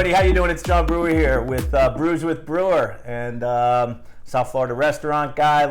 everybody, how you doing? It's John Brewer here with Brews with Brewer, and South Florida restaurant guy,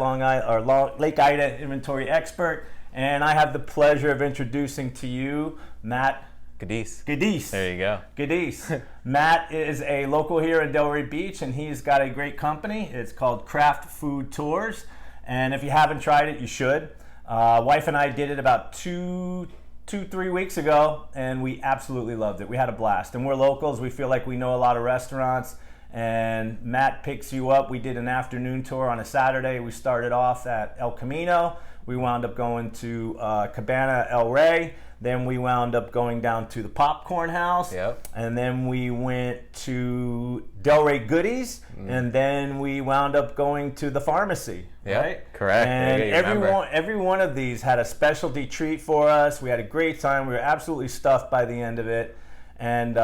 Lake Ida inventory expert, and I have the pleasure of introducing to you Matt Guidice. There you go. Guidice. Matt is a local here in Delray Beach, and he's got a great company. It's called Kraft Food Tours, and if you haven't tried it, you should. Wife and I did it about 3 weeks ago, and we absolutely loved it. We had a blast, and we're locals. We feel like we know a lot of restaurants, and Matt picks you up. We did an afternoon tour on a Saturday. We started off at El Camino. We wound up going to Cabana El Rey. Then we wound up going down to the Popcorn House. Yep. And then we went to Delray Guidice. And then we wound up going to the pharmacy. Yep, right? correct. And every one of these had a specialty treat for us. We had a great time. We were absolutely stuffed by the end of it. And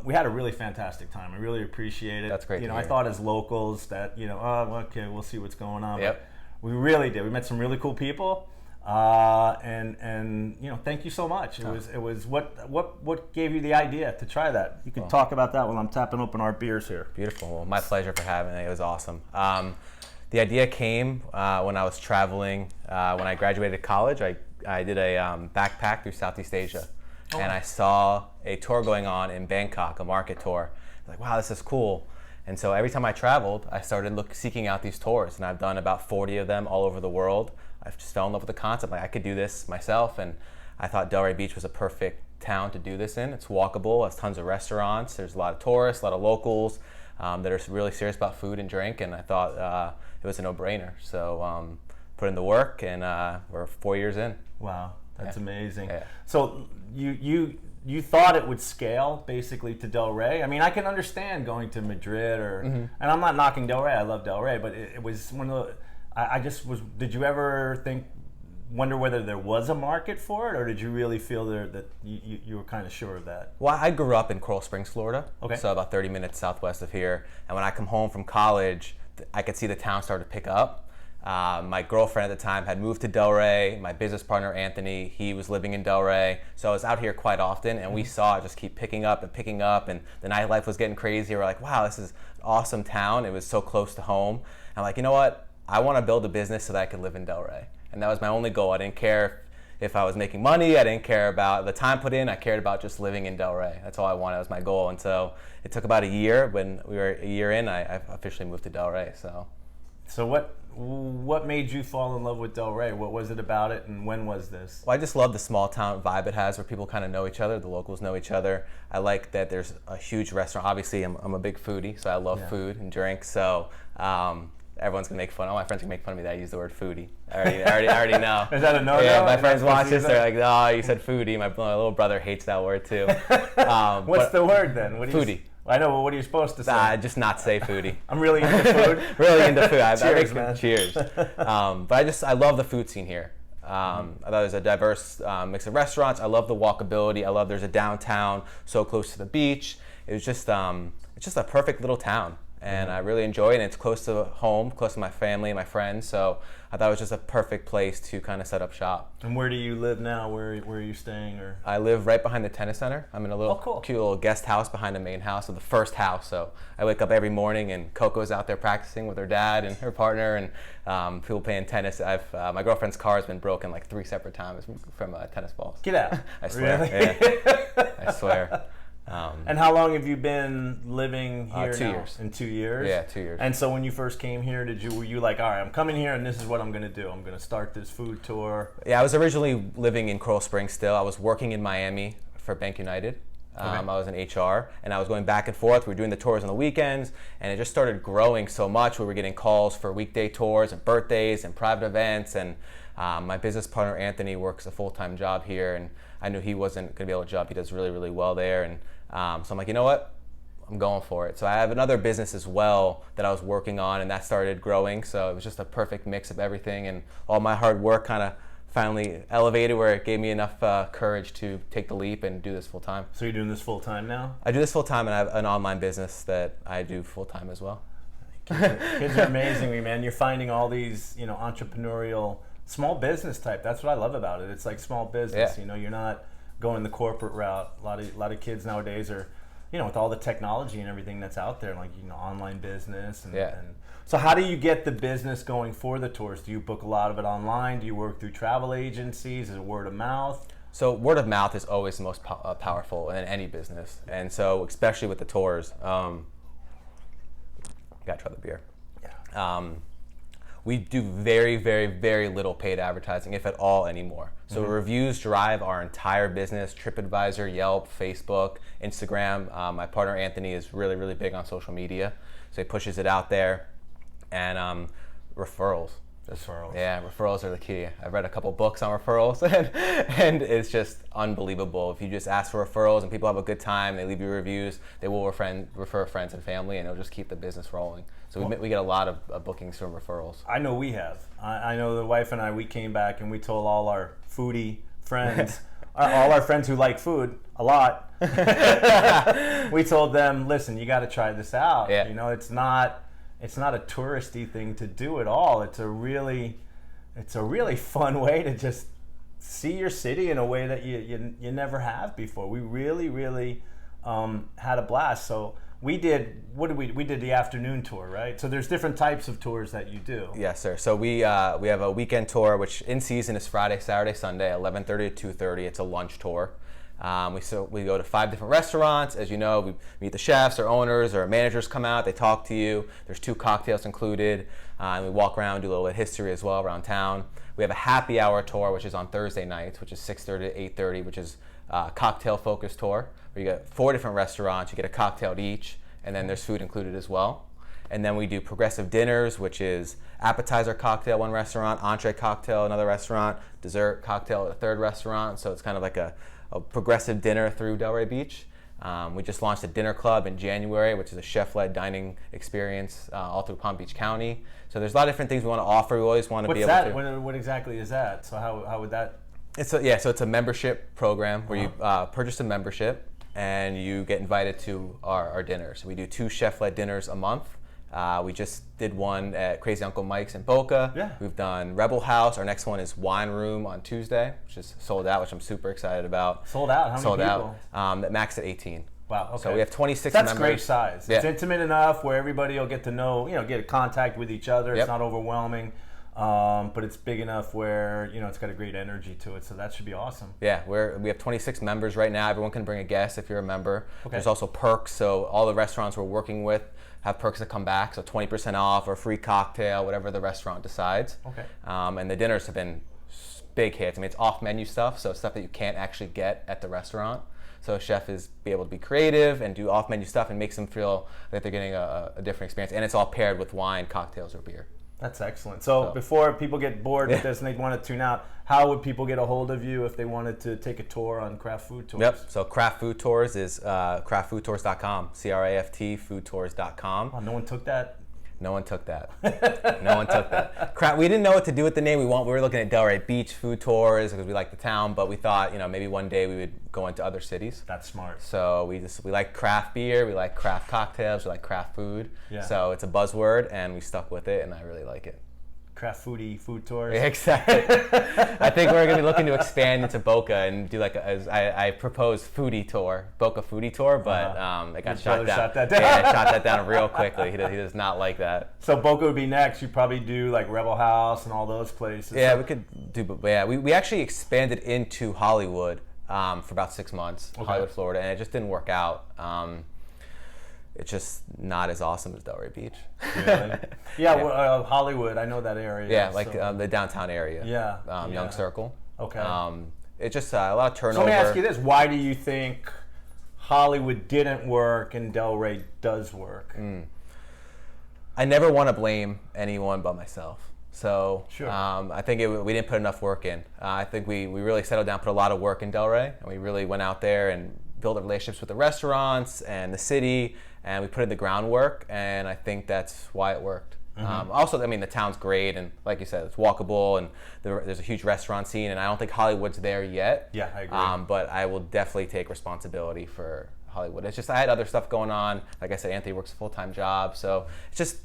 we had a really fantastic time. I really appreciate it. That's great to hear. I thought as locals that, okay, we'll see what's going on. Yep. But we really did. We met some really cool people. And thank you so much. It was what gave you the idea to try that? You can talk about that while I'm tapping open our beers here. Beautiful. Well, my pleasure for having it. It was awesome. The idea came when I was traveling. When I graduated college, I did a backpack through Southeast Asia, and I saw a tour going on in Bangkok, a market tour. I was like, wow, this is cool. And so every time I traveled, I started seeking out these tours, and I've done about 40 of them all over the world. I just fell in love with the concept. Like, I could do this myself, and I thought Delray Beach was a perfect town to do this in. It's walkable, has tons of restaurants, there's a lot of tourists, a lot of locals that are really serious about food and drink, and I thought it was a no-brainer. So put in the work, and we're 4 years in. Wow, that's amazing. Yeah. So you thought it would scale basically to Delray? I mean, I can understand going to Madrid and I'm not knocking Delray. I love Delray, but it was one of the. I just was. Did you ever wonder whether there was a market for it, or did you really feel that you were kind of sure of that? Well, I grew up in Coral Springs, Florida. Okay. So about 30 minutes southwest of here. And when I come home from college, I could see the town start to pick up. My girlfriend at the time had moved to Delray. My business partner, Anthony, he was living in Delray. So I was out here quite often, and we saw it just keep picking up, and the nightlife was getting crazy. We're like, wow, this is an awesome town. It was so close to home. And I'm like, you know what? I want to build a business so that I could live in Delray. And that was my only goal. I didn't care if I was making money. I didn't care about the time put in. I cared about just living in Delray. That's all I wanted. That was my goal. And so it took about a year. When we were a year in, I officially moved to Delray. So what made you fall in love with Delray? What was it about it, and when was this? Well, I just love the small town vibe it has, where people kind of know each other. The locals know each other. I like that there's a huge restaurant. Obviously, I'm a big foodie, so I love food and drink. So everyone's gonna make fun. All my friends can make fun of me that I use the word foodie. I already know. Is that a no-no? Yeah, my friends watch this. They're like, "Oh, you said foodie." My little brother hates that word too. What's the word then? Foodie. I know, but what are you supposed to say? Just not say foodie. I'm really into food. Really into food. Cheers, man. Cheers. But I love the food scene here. I thought there's a diverse mix of restaurants. I love the walkability. I love there's a downtown so close to the beach. It's just a perfect little town. And I really enjoy it, and it's close to home, close to my family and my friends, so I thought it was just a perfect place to kind of set up shop. And where do you live now? Where are you staying? Or I live right behind the tennis center. I'm in a little cute little guest house behind the main house, so the first house. So I wake up every morning, and Coco's out there practicing with her dad and her partner, and people playing tennis. My girlfriend's car has been broken like 3 separate times from tennis balls. Get out. I swear. Really? Yeah. I swear. And how long have you been living here 2 now? years. In 2 years? Yeah, 2 years. And so when you first came here, were you like, all right, I'm coming here and this is what I'm going to do. I'm going to start this food tour. Yeah, I was originally living in Coral Springs still. I was working in Miami for Bank United. I was in HR, and I was going back and forth. We were doing the tours on the weekends, and it just started growing so much. We were getting calls for weekday tours and birthdays and private events, and my business partner, Anthony, works a full-time job here, and I knew he wasn't going to be able to job. He does really, really well there, and so I'm like, you know what? I'm going for it. So I have another business as well that I was working on, and that started growing, so it was just a perfect mix of everything, and all my hard work kind of finally elevated where it gave me enough courage to take the leap and do this full time. So you're doing this full time now? I do this full time, and I have an online business that I do full time as well. Kids are amazing, man. You're finding all these, entrepreneurial small business type. That's what I love about it. It's like small business. Yeah. You're not going the corporate route. A lot of kids nowadays are with all the technology and everything that's out there, like, online business. Yeah. And so how do you get the business going for the tours? Do you book a lot of it online? Do you work through travel agencies? Is it word of mouth? So word of mouth is always the most powerful in any business. And so especially with the tours, gotta try the beer. Yeah. We do very, very, very little paid advertising, if at all, anymore. So reviews drive our entire business: TripAdvisor, Yelp, Facebook, Instagram. My partner Anthony is really, really big on social media, so he pushes it out there. And referrals. Referrals. Yeah, referrals are the key. I've read a couple books on referrals, and it's just unbelievable. If you just ask for referrals and people have a good time, they leave you reviews, they will refer friends and family, and it'll just keep the business rolling. So we get a lot of bookings from referrals. I know we have. I know the wife and I, we came back and we told all our foodie friends, all our friends who like food a lot, we told them, listen, you got to try this out. Yeah. It's not a touristy thing to do at all. It's a really fun way to just see your city in a way that you never have before. We really had a blast. So we did the afternoon tour, right? So there's different types of tours that you do. Yes, sir. So we have a weekend tour, which in season is Friday, Saturday, Sunday, 11:30 to 2:30. It's a lunch tour. We go to 5 different restaurants. As you know, we meet the chefs, our owners, our managers come out, they talk to you. There's 2 cocktails included, and we walk around, do a little bit of history as well around town. We have a happy hour tour, which is on Thursday nights, which is 6:30 to 8:30, which is a cocktail-focused tour, where you get 4 different restaurants, you get a cocktail at each, and then there's food included as well. And then we do progressive dinners, which is appetizer cocktail, 1 restaurant, entree cocktail, another restaurant, dessert cocktail at a 3rd restaurant. So it's kind of like a progressive dinner through Delray Beach. We just launched a dinner club in January, which is a chef-led dining experience all through Palm Beach County. So there's a lot of different things we want to offer. We always want to be able to. What's that? What exactly is that? So how would that? So it's a membership program where you purchase a membership and you get invited to our dinners. We do 2 chef-led dinners a month. We just did one at Crazy Uncle Mike's in Boca. Yeah. We've done Rebel House. Our next one is Wine Room on Tuesday, which is sold out, which I'm super excited about. Sold out? How many people? That maxed at 18. Wow, okay. So we have 26 That's members. Great size. Yeah. It's intimate enough where everybody will get to know, get a contact with each other. It's Yep. not overwhelming, but it's big enough where, it's got a great energy to it. So that should be awesome. Yeah, we have 26 members right now. Everyone can bring a guest if you're a member. Okay. There's also perks. So all the restaurants we're working with have perks that come back. So 20% off or free cocktail, whatever the restaurant decides. Okay. And the dinners have been big hits. I mean, it's off-menu stuff, so stuff that you can't actually get at the restaurant. So a chef is be able to be creative and do off-menu stuff and makes them feel that they're getting a different experience. And it's all paired with wine, cocktails, or beer. That's excellent. So before people get bored with this and they want to tune out, how would people get a hold of you if they wanted to take a tour on Kraft Food Tours? Yep. So Kraft Food Tours is craftfoodtours.com, CRAFT foodtours.com. Oh, no one took that? No one took that. No one took that. We didn't know what to do with the name. We were looking at Delray Beach Food Tours because we like the town, but we thought, maybe one day we would go into other cities. That's smart. So we like craft beer, we like craft cocktails, we like craft food. Yeah. So it's a buzzword, and we stuck with it, and I really like it. Kraft Food Tours. Exactly. I think we're going to be looking to expand into Boca and do I proposed foodie tour, Boca foodie tour, but it got shot down. Shot that down. Yeah, shot that down real quickly. He does not like that. So Boca would be next. You'd probably do like Rebel House and all those places. Yeah, we could do. Yeah, we actually expanded into Hollywood for about 6 months, Hollywood, Florida, and it just didn't work out. It's just not as awesome as Delray Beach. Really? Yeah, well, Hollywood, I know that area. Yeah, like the downtown area. Yeah. Young Circle. Okay. It's just a lot of turnover. So let me ask you this. Why do you think Hollywood didn't work and Delray does work? I never want to blame anyone but myself. So sure. I think we didn't put enough work in. I think we really settled down, put a lot of work in Delray, and we really went out there and built relationships with the restaurants and the city, and we put in the groundwork, and I think that's why it worked. Also, I mean, the town's great, and like you said, it's walkable, and there's a huge restaurant scene, and I don't think Hollywood's there yet. Yeah, I agree. But I will definitely take responsibility for Hollywood. It's just I had other stuff going on. Like I said, Anthony works a full-time job, so it's just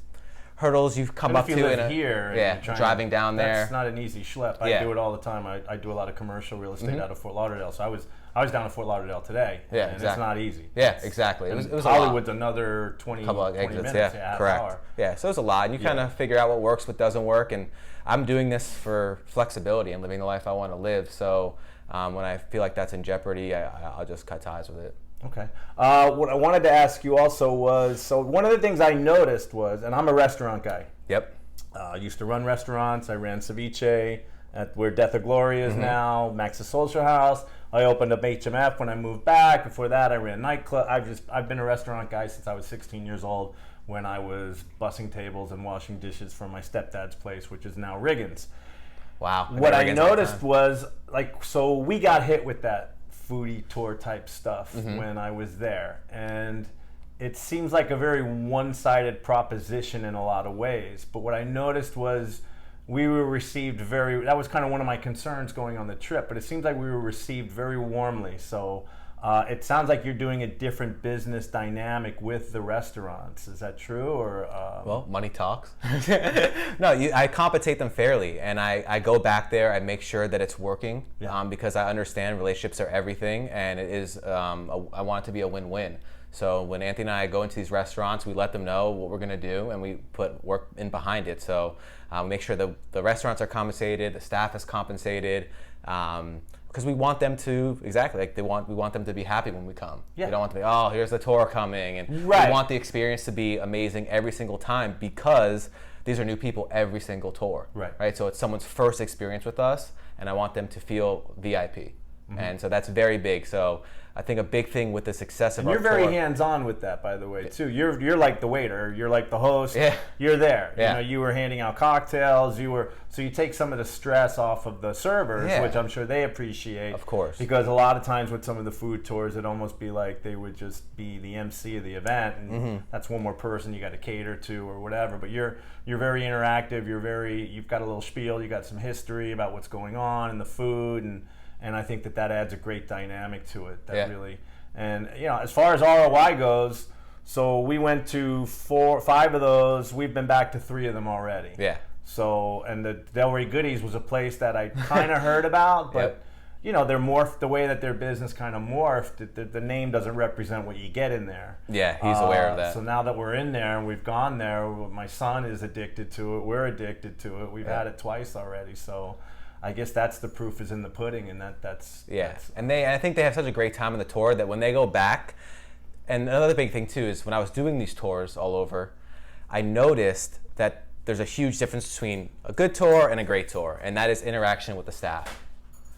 hurdles you've come up to. If you live here, driving down there. That's not an easy schlep. I do it all the time. I do a lot of commercial real estate out of Fort Lauderdale, so I was down in Fort Lauderdale today. Yeah, and exactly. It's not easy. Yeah, exactly. It was Hollywood's another 20 exits, minutes, yeah, half correct. hour. Yeah, so it's a lot, and you kind of figure out what works, what doesn't work, and I'm doing this for flexibility and living the life I want to live. So when I feel like that's in jeopardy, I'll just cut ties with it. Okay. What I wanted to ask you also was, so one of the things I noticed was, and I'm a restaurant guy. Yep. I used to run restaurants. I ran Ceviche at where Death of Glory is now, Max's Social House. I opened up HMF when I moved back. Before that, I ran nightclub. I've been a restaurant guy since I was 16 years old, when I was bussing tables and washing dishes from my stepdad's place, which is now Riggins. Wow. What I noticed was, like, so we got hit with that foodie tour type stuff when I was there, and it seems like a very one-sided proposition in a lot of ways. But what I noticed was we were received that was kind of one of my concerns going on the trip, but it seems like we were received very warmly. So it sounds like you're doing a different business dynamic with the restaurants. Is that true? Or well, money talks. No, I compensate them fairly, and I go back there. I make sure that it's working, because I understand relationships are everything, and it is. I want it to be a win-win. So when Anthony and I go into these restaurants, we let them know what we're going to do, and we put work in behind it. So make sure the restaurants are compensated, the staff is compensated. Because we want them to, we want them to be happy when we come. Yeah. We don't want them to be, oh, here's the tour coming. And we want the experience to be amazing every single time, because these are new people every single tour. Right? So it's someone's first experience with us, and I want them to feel VIP. And so that's very big. So I think a big thing with the success of our tour. You're very hands-on with that, by the way, too. You're like the waiter. You're like the host. Yeah. You're there. Yeah. You were handing out cocktails. So you take some of the stress off of the servers, which I'm sure they appreciate. Of course. Because a lot of times with some of the food tours, it'd almost be like they would just be the MC of the event, and that's one more person you got to cater to or whatever. But you're very interactive. You've got a little spiel. You got some history about what's going on in the food, and I think that adds a great dynamic to it. Really, and as far as ROI goes, so we went to 5 of those. We've been back to 3 of them already. Yeah. So, and the Delray Guidice was a place that I kind of heard about, but they're morphed the way that their business kind of morphed. The name doesn't represent what you get in there. Yeah, he's aware of that. So now that we're in there and we've gone there, my son is addicted to it. We're addicted to it. We've had it twice already. So I guess that's the proof is in the pudding, and that's and I think they have such a great time on the tour that when they go back, and another big thing too is when I was doing these tours all over, I noticed that there's a huge difference between a good tour and a great tour, and that is interaction with the staff.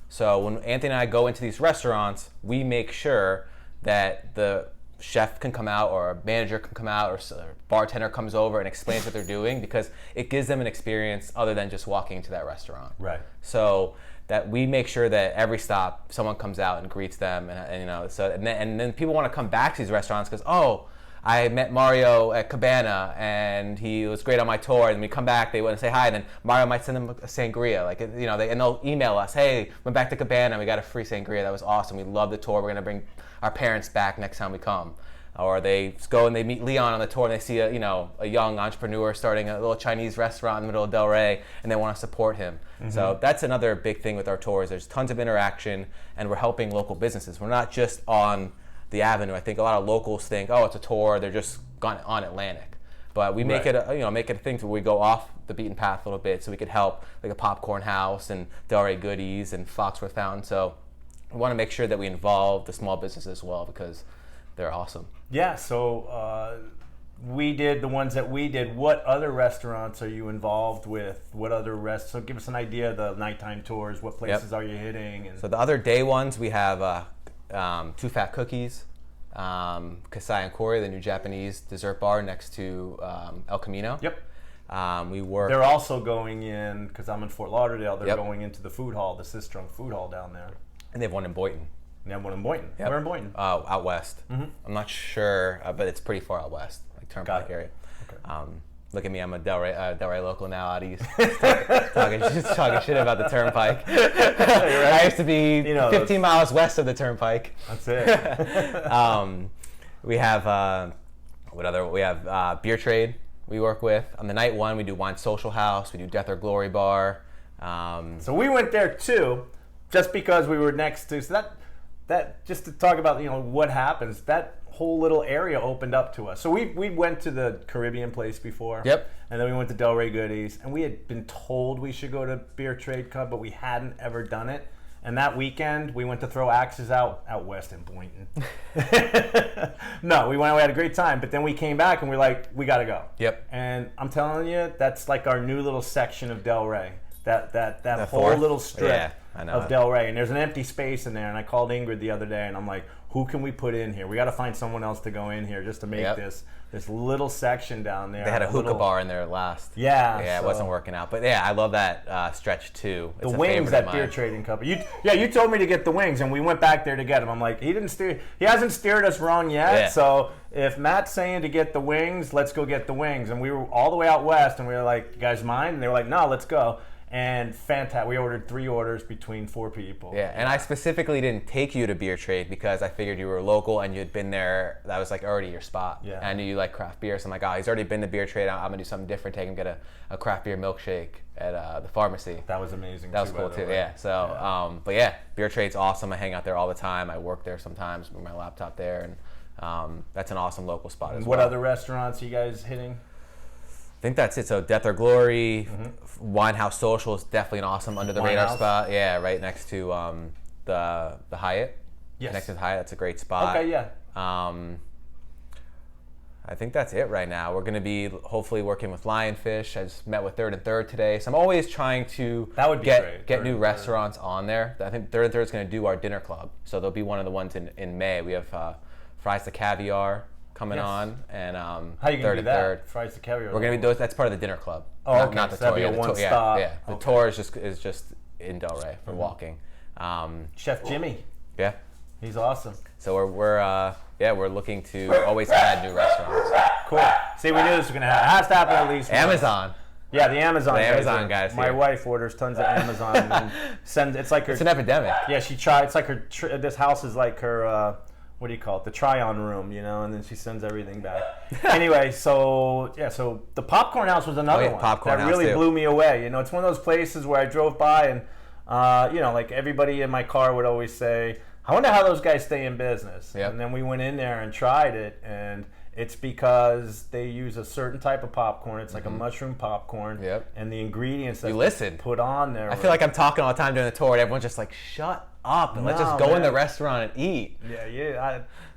So when Anthony and I go into these restaurants, we make sure that the chef can come out, or a manager can come out, or a bartender comes over and explains what they're doing, because it gives them an experience other than just walking into that restaurant. Right. So that we make sure that every stop someone comes out and greets them, and then people want to come back to these restaurants because, oh, I met Mario at Cabana and he was great on my tour, and we come back, they want to say hi, and then Mario might send them a sangria, and they'll email us, hey, went back to Cabana, we got a free sangria, that was awesome, we love the tour, we're going to bring our parents back next time we come. Or they go and they meet Leon on the tour and they see a young entrepreneur starting a little Chinese restaurant in the middle of Delray, and they want to support him. So that's another big thing with our tours. There's tons of interaction, and we're helping local businesses. We're not just on the avenue. I think a lot of locals think, oh, it's a tour, they're just gone on Atlantic. But we make it a thing where we go off the beaten path a little bit, so we could help like a Popcorn House and Delray Goodies and Foxworth Fountain. So we want to make sure that we involve the small businesses as well, because they're awesome. Yeah, so we did the ones that we did. What other restaurants are you involved with? What other so give us an idea of the nighttime tours. What places are you hitting? And so the other day ones, we have Two Fat Cookies, Kasai and Kori, the new Japanese dessert bar next to El Camino. Yep. We work. They're also going in, because I'm in Fort Lauderdale, they're going into the food hall, the Sistrunk food hall down there. And they have one in Boynton. They have one in Boynton. Yep. Where in Boynton? Out west. I'm not sure, but it's pretty far out west, like Turnpike area. Okay. Look at me, I'm a Delray local now out east. talking shit about the Turnpike. I used to be 15 miles west of the Turnpike. That's it. We have we have Beer Trade we work with. On the night one, we do Wine Social House, we do Death or Glory Bar. So we went there too, just because we were next to. So that just to talk about what happens, that whole little area opened up to us. So we went to the Caribbean place before. Yep. And then we went to Delray Guidice, and we had been told we should go to Beer Trade Cup, but we hadn't ever done it. And that weekend, we went to throw axes out west in Boynton. No, we went. We had a great time, but then we came back and we're like, we got to go. Yep. And I'm telling you, that's like our new little section of Delray. That whole fourth? little strip Yeah, I know of Delray, and there's an empty space in there. And I called Ingrid the other day, and I'm like, who can we put in here? We got to find someone else to go in here just to make this little section down there. They had a hookah bar in there last. Yeah. Yeah, it wasn't working out. But yeah, I love that stretch too. It's the a wings favorite of at Beer mine. Trading Company. You told me to get the wings, and we went back there to get them. I'm like, he hasn't steered us wrong yet. Yeah. So if Matt's saying to get the wings, let's go get the wings. And we were all the way out west, and we were like, you guys mind? And they were like, no, let's go. And fantastic. We ordered 3 orders between 4 people. Yeah, and I specifically didn't take you to Beer Trade because I figured you were local and you'd been there. That was like already your spot. Yeah. And I knew you like craft beer, so I'm like, oh, he's already been to Beer Trade. I'm gonna do something different. Take him get a craft beer milkshake at the pharmacy. That was amazing. That was cool too. Yeah. So, but yeah, Beer Trade's awesome. I hang out there all the time. I work there sometimes with my laptop there, and that's an awesome local spot as well. What other restaurants are you guys hitting? I think that's it. So Death or Glory, Winehouse Social is definitely an awesome under the radar Winehouse? spot. Yeah, right next to the Hyatt. Yes. Next to the Hyatt, that's a great spot. Okay, yeah. I think that's it right now. We're going to be hopefully working with Lionfish. I just met with Third and Third today. So I'm always trying to That would be great. get Third new and restaurants on there. I think Third and Third is going to do our dinner club. So they'll be one of the ones in May. We have Fries to Caviar coming on, and How you Third gonna do and that? Third. Fries to caviar. We're gonna be those. That's part of the dinner club. Oh, okay. Not the So that'd tour. be a the one-stop. Yeah. The Okay. tour is just in Delray for walking. Chef Jimmy. Yeah. He's awesome. So we're looking to always add new restaurants. Cool. See, we knew this was gonna happen. It has to happen at least once. Amazon. Yeah, the Amazon. Guys My here. wife orders tons of Amazon and sends. It's like her. It's an epidemic. Yeah, she tried. It's like her. This house is like her. What do you call it? The try-on room, and then she sends everything back. Anyway, so the Popcorn House was another one Popcorn that House really too. blew me away. It's one of those places where I drove by and, like everybody in my car would always say, I wonder how those guys stay in business. Yep. And then we went in there and tried it, and it's because they use a certain type of popcorn. It's like a mushroom popcorn. Yep. And the ingredients that You they listen. put on there. I feel like I'm talking all the time during the tour, and everyone's just like, "Shut up and let's No, just go in the man. restaurant and eat."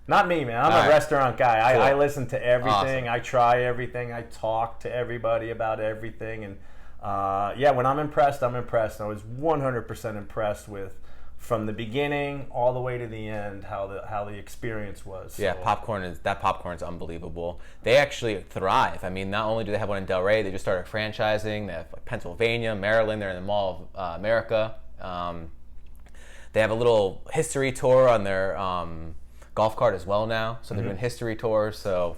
Not me, man. I'm All a right. restaurant guy. Cool. I listen to everything. Awesome. I try everything. I talk to everybody about everything. And when I'm impressed, I'm impressed. I was 100% impressed with, from the beginning all the way to the end, how the experience was. Yeah, So, popcorn is unbelievable. They actually thrive. I mean, not only do they have one in Delray, they just started franchising. They have like Pennsylvania, Maryland. They're in the Mall of America. They have a little history tour on their golf cart as well now. So they're doing history tours. So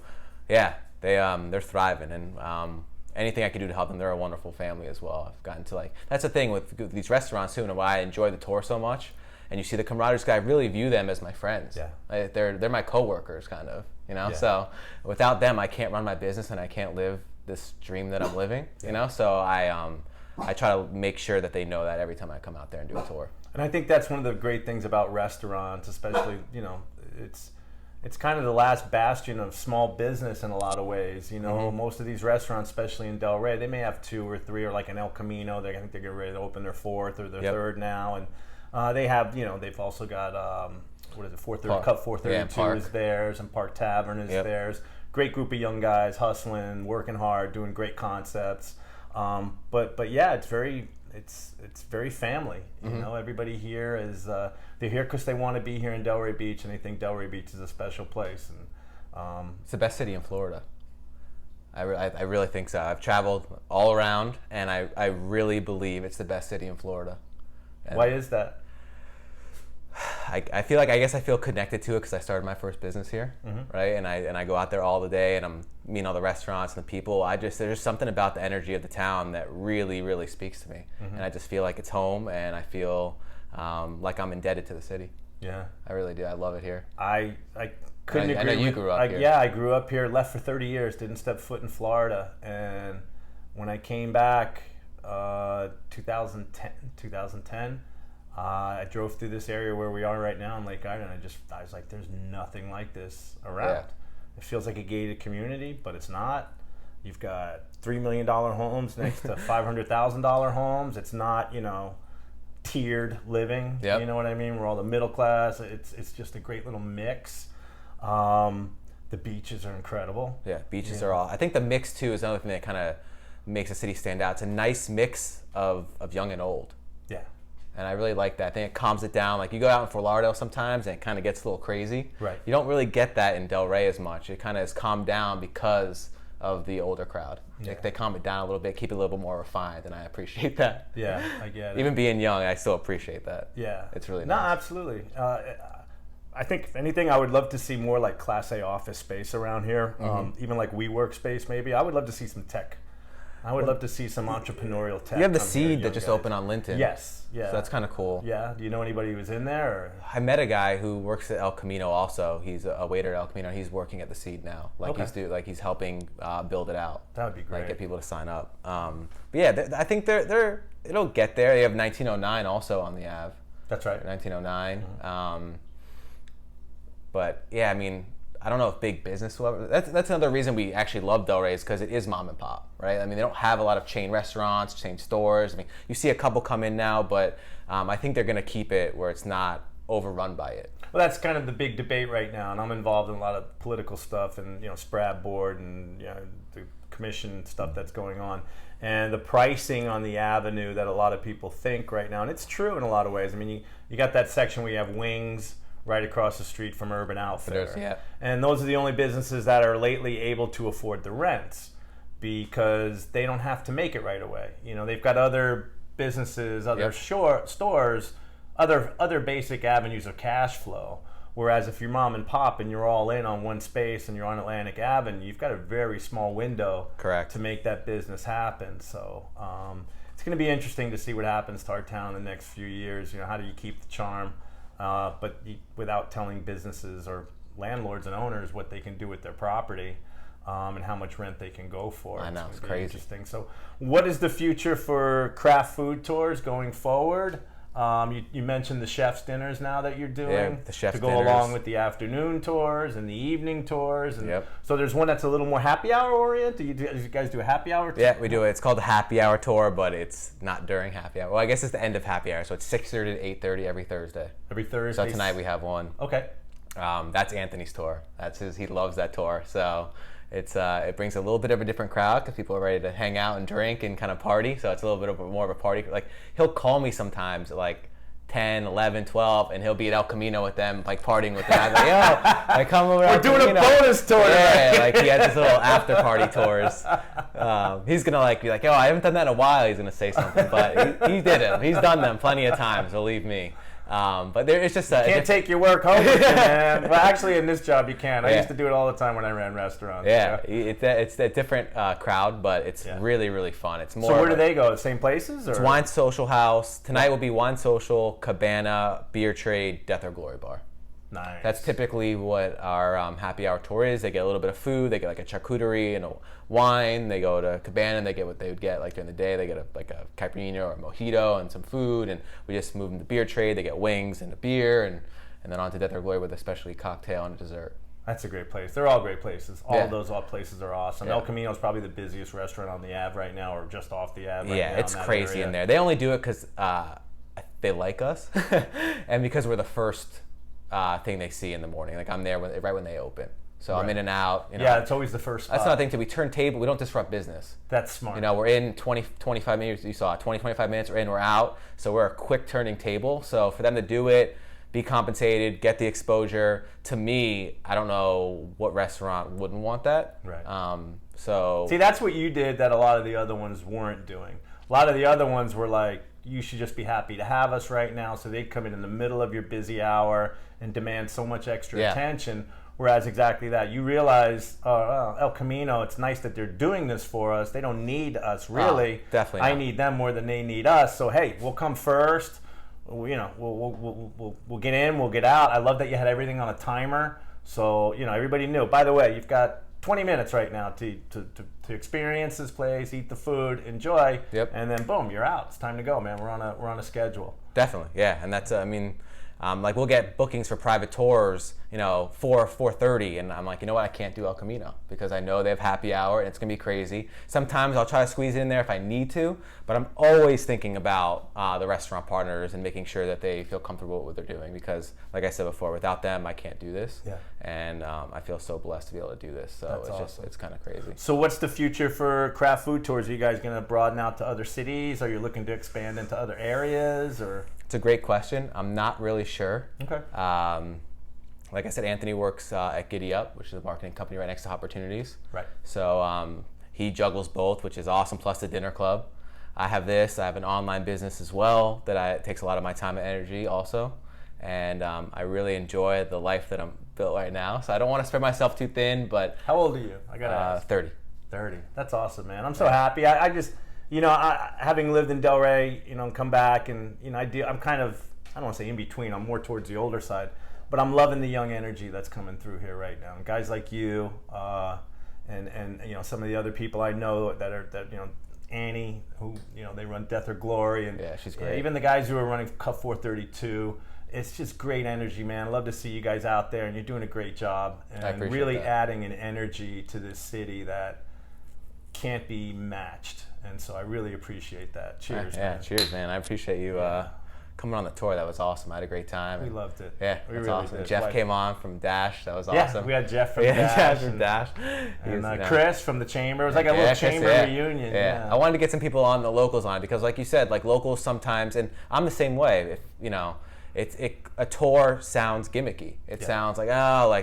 yeah, they're thriving, and anything I can do to help them, they're a wonderful family as well. I've gotten to that's the thing with these restaurants too, and why I enjoy the tour so much. And you see the camaraderie, I really view them as my friends. Yeah. They're my coworkers, kind of. Yeah. So without them, I can't run my business and I can't live this dream that I'm living. So I try to make sure that they know that every time I come out there and do a tour. And I think that's one of the great things about restaurants, especially, it's kind of the last bastion of small business in a lot of ways. Most of these restaurants, especially in Delray, they may have 2 or 3, or like an El Camino. I think they're getting ready to open their 4th or their 3rd now. And they have, they've also got, 430 Cup 432 is theirs, and Park Tavern is theirs. Great group of young guys hustling, working hard, doing great concepts. But yeah, it's very family. Everybody here is they're here because they want to be here in Delray Beach, and they think Delray Beach is a special place. And it's the best city in Florida. I really think so. I've traveled all around, and I really believe it's the best city in Florida. And why is that? I feel like, I guess I feel connected to it because I started my first business here, right? And I go out there all the day, and I'm meeting all the restaurants and the people. There's just something about the energy of the town that really, really speaks to me, and I just feel like it's home, and I feel like I'm indebted to the city. Yeah, I really do. I love it here. I couldn't agree. I know you grew up here. Yeah, I grew up here. Left for 30 years. Didn't step foot in Florida, and when I came back, 2010. I drove through this area where we are right now in Lake Garden. I was like, there's nothing like this around. Yeah. It feels like a gated community, but it's not. You've got $3 million homes next to $500,000 homes. It's not, tiered living. Yep. You know what I mean? We're all the middle class. It's just a great little mix. The beaches are incredible. Yeah, beaches are all. I think the mix too is another thing that kind of makes the city stand out. It's a nice mix of young and old. Yeah. And I really like that. I think it calms it down. Like you go out in Fort Lauderdale sometimes and it kind of gets a little crazy. Right. You don't really get that in Delray as much. It kind of is calmed down because of the older crowd. Yeah. They calm it down a little bit, keep it a little bit more refined, and I appreciate that. Yeah, I get it. Even being young, I still appreciate that. Yeah. It's really nice. No, nice. absolutely. I think if anything, I would love to see more like Class A office space around here. Even like WeWork space, maybe. I would love to see some tech. I would love to see some entrepreneurial tech. You have the come here, Seed that young just guys. opened on Linton. Yes. Yeah. So that's kind of cool. Yeah. Do you know anybody who's in there? Or? I met a guy who works at El Camino also. He's a waiter at El Camino. He's working at the Seed now. He's helping build it out. That would be great. Like get people to sign up. But yeah, I think it'll get there. They have 1909 also on the Ave. That's right. 1909. But yeah, I mean, I don't know if big business will ever. That's another reason we actually love Delray is because it is mom and pop, right? I mean, they don't have a lot of chain restaurants, chain stores. I mean, you see a couple come in now, but I think they're going to keep it where it's not overrun by it. Well, that's kind of the big debate right now, and I'm involved in a lot of political stuff and SPRAB board and the commission stuff that's going on, and the pricing on the avenue that a lot of people think right now, and it's true in a lot of ways. I mean, you got that section where you have Wings right across the street from Urban Outfitters. Yeah. And those are the only businesses that are lately able to afford the rents because they don't have to make it right away. They've got other businesses, other stores, other basic avenues of cash flow. Whereas if you're mom and pop and you're all in on one space and you're on Atlantic Avenue, you've got a very small window to make that business happen. So it's going to be interesting to see what happens to our town in the next few years. How do you keep the charm? But without telling businesses or landlords and owners what they can do with their property and how much rent they can go for. I know, it's crazy. Interesting. So what is the future for Kraft food tours going forward? You mentioned the chef's dinners now that you're doing the chef's to go dinners. along with the afternoon tours and the evening tours. And Yep. So there's one that's a little more happy hour oriented. Do you guys do a happy hour tour? Yeah, we do it. It's called the Happy Hour Tour, but it's not during happy hour. Well, I guess it's the end of happy hour, so it's 6:30 to 8:30 every Thursday. Every Thursday. So tonight we have one. Okay. That's Anthony's tour. That's his. He loves that tour. So it brings a little bit of a different crowd because people are ready to hang out and drink and kind of party. So it's a little bit of more of a party. Like he'll call me sometimes like 10, 11, 12, and he'll be at El Camino with them, like partying with them. I'm like, yo, I come over. We're doing a bonus tour. Yeah, like he has his little after party tours. He's gonna be like, yo, I haven't done that in a while. He's gonna say something, but he did it. He's done them plenty of times. Believe me. But it's just you can't take your work home with you, man. Well, actually, in this job, you can. I used to do it all the time when I ran restaurants. Yeah, it's a different crowd, but it's really, really fun. It's more. So where do they go? The same places? Or? It's Wine Social House. Tonight will be Wine Social, Cabana, Beer Trade, Death or Glory Bar. Nice. That's typically what our happy hour tour is. They get a little bit of food. They get like a charcuterie and a wine. They go to Cabana and they get what they would get like during the day. They get a caipirinha or a mojito and some food. And we just move them to Beer Trade. They get wings and a beer and then on to Death or Glory with a specialty cocktail and a dessert. That's a great place. They're all great places. All of those places are awesome. Yeah. El Camino is probably the busiest restaurant on the Ave right now, or just off the Ave. Yeah, it's crazy in there. They only do it because they like us and because we're the first thing they see in the morning. Like I'm there right when they open. So I'm in and out. Yeah, it's always the first spot. That's another thing too. We turn table. We don't disrupt business. That's smart. We're in 20, 25 minutes. You saw 20, 25 minutes. We're in, we're out. So we're a quick turning table. So for them to do it, be compensated, get the exposure. To me, I don't know what restaurant wouldn't want that. Right. So see, that's what you did that a lot of the other ones weren't doing. A lot of the other ones were like, you should just be happy to have us right now. So they'd come in the middle of your busy hour and demand so much extra attention. Whereas exactly that, you realize, El Camino, it's nice that they're doing this for us. They don't need us really. Definitely I not. need them more than they need us. So hey, we'll come first. We'll get in, we'll get out. I love that you had everything on a timer. So everybody knew. By the way, you've got 20 minutes right now to experience this place, eat the food, enjoy, and then boom, you're out. It's time to go, man. We're on a schedule. Definitely, yeah, and that's like we'll get bookings for private tours, 4:30, and I'm like, you know what, I can't do El Camino because I know they have happy hour and it's gonna be crazy. Sometimes I'll try to squeeze it in there if I need to, but I'm always thinking about the restaurant partners and making sure that they feel comfortable with what they're doing because, like I said before, without them, I can't do this. Yeah. And I feel so blessed to be able to do this. So That's it's awesome. it's kind of crazy. So what's the future for Kraft Food Tours? Are you guys gonna broaden out to other cities? Are you looking to expand into other areas, or? It's a great question. I'm not really sure. Okay. Like I said, Anthony works at Guidice, which is a marketing company right next to Opportunities. Right. So he juggles both, which is awesome, plus the dinner club. I have this. I have an online business as well that takes a lot of my time and energy also. And I really enjoy the life that I'm built right now. So I don't want to spread myself too thin, but... How old are you? I got to ask. 30. 30. That's awesome, man. I'm so happy. I just... having lived in Delray, and come back, and I'm kind of, I don't want to say in between. I'm more towards the older side, but I'm loving the young energy that's coming through here right now. And guys like you, and some of the other people I know that Annie, who they run Death or Glory, and yeah, she's great. Even the guys who are running Cup 432. It's just great energy, man. I love to see you guys out there, and you're doing a great job, and really adding an energy to this city that can't be matched. And so I really appreciate that. Cheers, man. Cheers, man. I appreciate you coming on the tour. That was awesome. I had a great time. We loved it. Yeah, we that's really awesome. did. Jeff came on from Dash. That was yeah, awesome. We had Jeff from Dash. Jeff from Dash. And Chris from the Chamber. It was like a little chamber reunion. Yeah. I wanted to get some people on, the locals on, because like you said, like locals sometimes, and I'm the same way. If a tour sounds gimmicky. It sounds like,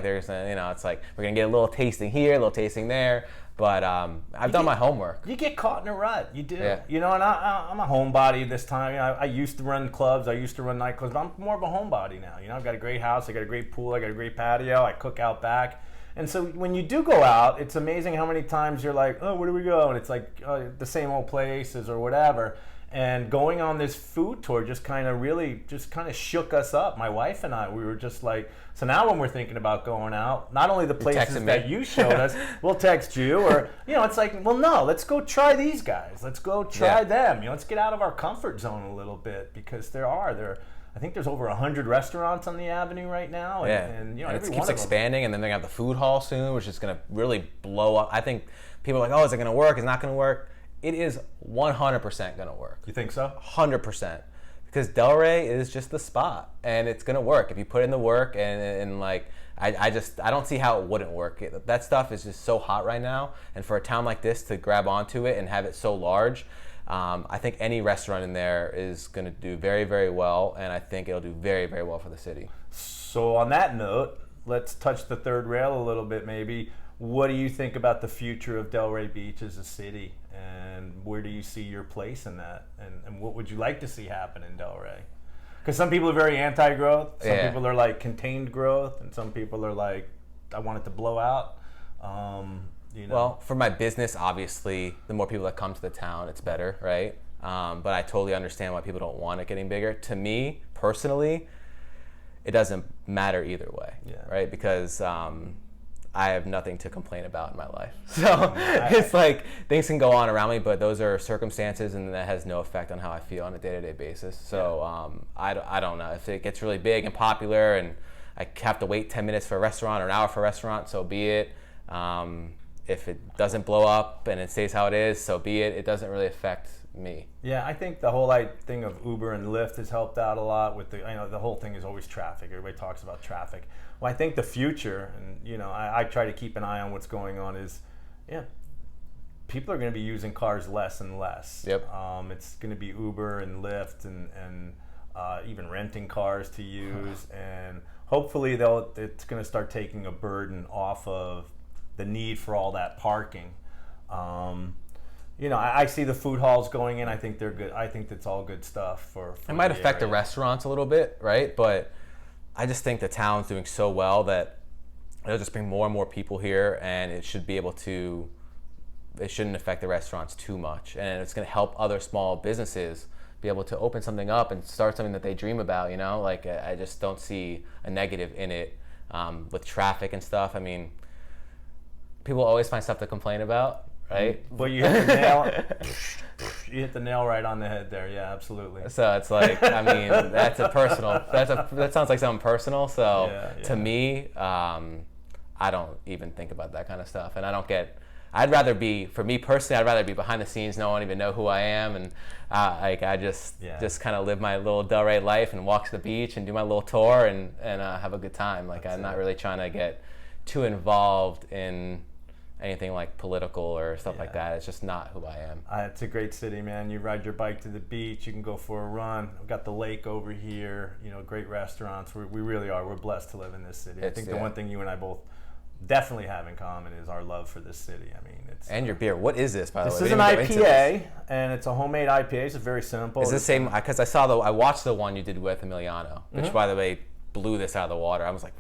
there's it's like we're gonna get a little tasting here, a little tasting there. But I've done my homework. You get caught in a rut. You do. Yeah. And I'm a homebody this time. I used to run clubs. I used to run nightclubs. But I'm more of a homebody now. I've got a great house. I got a great pool. I got a great patio. I cook out back. And so when you do go out, it's amazing how many times you're like, oh, where do we go? And it's like the same old places or whatever. And going on this food tour just kind of shook us up. My wife and I, we were just like, so now when we're thinking about going out, not only the places that you showed us, we'll text you, or, it's like, well, no, let's go try these guys. Let's go try them. Let's get out of our comfort zone a little bit, because I think there's over 100 restaurants on the avenue right now. And it keeps expanding, and then they're going to have the food hall soon, which is going to really blow up. I think people are like, oh, is it going to work? Is it not going to work? It is 100% going to work. You think so? 100%. Because Delray is just the spot, and it's going to work if you put in the work, and like, I don't see how it wouldn't work. That stuff is just so hot right now, and for a town like this to grab onto it and have it so large, I think any restaurant in there is going to do very, very well, and I think it'll do very, very well for the city. So on that note, let's touch the third rail a little bit maybe. What do you think about the future of Delray Beach as a city, and where do you see your place in that, and what would you like to see happen in Delray? Because some people are very anti-growth, some people are like contained growth, and some people are like, I want it to blow out. Well, for my business, obviously, the more people that come to the town, it's better, right? But I totally understand why people don't want it getting bigger. To me, personally, it doesn't matter either way, right? Because I have nothing to complain about in my life. So it's like things can go on around me, but those are circumstances, and that has no effect on how I feel on a day-to-day basis. So I don't know. If it gets really big and popular and I have to wait 10 minutes for a restaurant or an hour for a restaurant, so be it. If it doesn't blow up and it stays how it is, so be it. It doesn't really affect me. Yeah, I think the whole thing of Uber and Lyft has helped out a lot with the whole thing is always traffic. Everybody talks about traffic. Well, I think the future, and I try to keep an eye on what's going on, is people are going to be using cars less and less. Yep. It's going to be Uber and Lyft and even renting cars to use, and hopefully it's going to start taking a burden off of the need for all that parking. I see the food halls going in. I think they're good. I think that's all good stuff for it might affect the restaurants a little bit, right? But I just think the town's doing so well that it'll just bring more and more people here, and it shouldn't affect the restaurants too much. And it's going to help other small businesses be able to open something up and start something that they dream about, Like, I just don't see a negative in it with traffic and stuff. I mean, people always find stuff to complain about, right? Well, you hit the nail. You hit the nail right on the head there. Yeah, absolutely. So it's like, I mean, that's a personal. That sounds like something personal. So to me, I don't even think about that kind of stuff, and I don't get. I'd rather be, for me personally, I'd rather be behind the scenes. No one even know who I am, and I just kind of live my little Delray life and walk to the beach and do my little tour and have a good time. Like I'm not really trying to get too involved in anything like political or stuff like that. It's just not who I am. It's a great city, man. You ride your bike to the beach. You can go for a run. We've got the lake over here. You know, great restaurants. We really are. We're blessed to live in this city. I think the one thing you and I both definitely have in common is our love for this city. I mean, it's and your beer. What is this, by the way? This is an IPA, and it's a homemade IPA. So it's very simple. Is the same? Because I watched the one you did with Emiliano, which, by the way, blew this out of the water. I was like,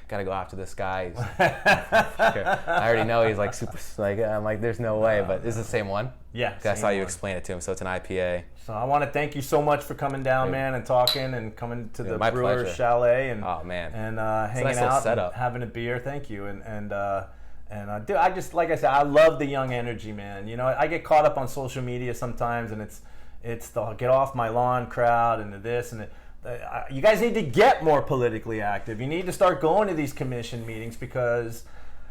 gotta go after this guy. I already know he's like super. Like I'm like, there's no way. But is it the same one? Yeah. I saw you explain it to him. So it's an IPA. So I want to thank you so much for coming down, man, and talking and coming to the Brewer Chalet and hanging out and having a beer. Thank you. And I just, like I said, I love the young energy, man. You know, I get caught up on social media sometimes, and it's the get off my lawn crowd and this and you guys need to get more politically active. You need to start going to these commission meetings because,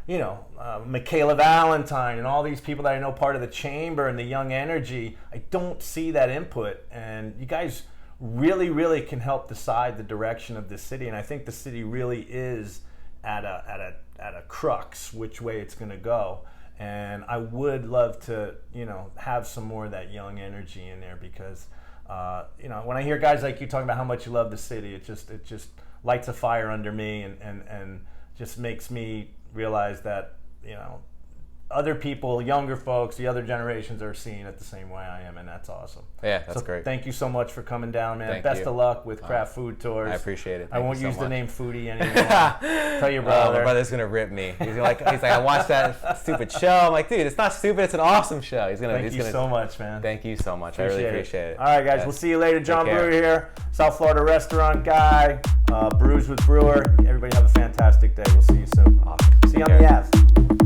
you know, Michaela Valentine and all these people that I know part of the chamber and the young energy, I don't see that input. And you guys really, really can help decide the direction of the city. And I think the city really is at a crux which way it's going to go. And I would love to, you know, have some more of that young energy in there because, you know, when I hear guys like you talking about how much you love the city, it just lights a fire under me and just makes me realize that, you know, other people, younger folks, the other generations are seeing it the same way I am, and that's awesome. Yeah, that's great. Thank you so much for coming down, man. Best of luck with Kraft Food Tours. I appreciate it. I won't use the name foodie anymore. Tell your brother. My brother's gonna rip me. He's like, I watched that stupid show. I'm like, dude, it's not stupid. It's an awesome show. Thank you so much, man. Thank you so much. I really appreciate it. All right, guys. We'll see you later. John Brewer here, South Florida restaurant guy. Brews with Brewer. Everybody have a fantastic day. We'll see you soon. Awesome. See you on the Avs.